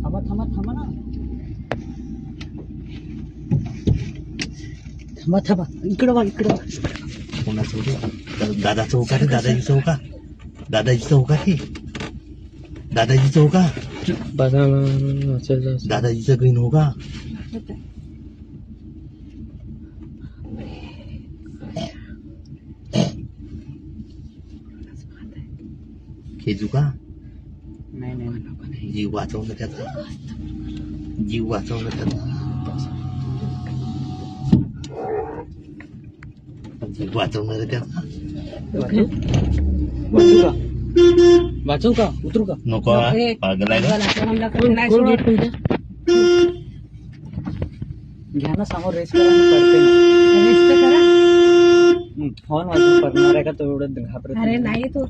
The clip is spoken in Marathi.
थांबा थांबा थांबा ना, थांबा थांबा, इकडं वा इकडं वा. कोणाचं होतं? दादा चौका रे, दादाजी चौका, दादाजी चौका रे, दादाजी चौका, दादाजीचं ग्रीन हो का? खेजू का? नाही नाही, जीव वाचवलं त्याचा, जीव वाचवलं त्याचा, जीव वाचवणार त्याचा. वाचू का, उतरू का? नको पागल आहे का? घ्या ना समोर, रेस करा पडते ना. फोन वाजून पडणार आहे का तो एवढं घाबरत? अरे नाही तो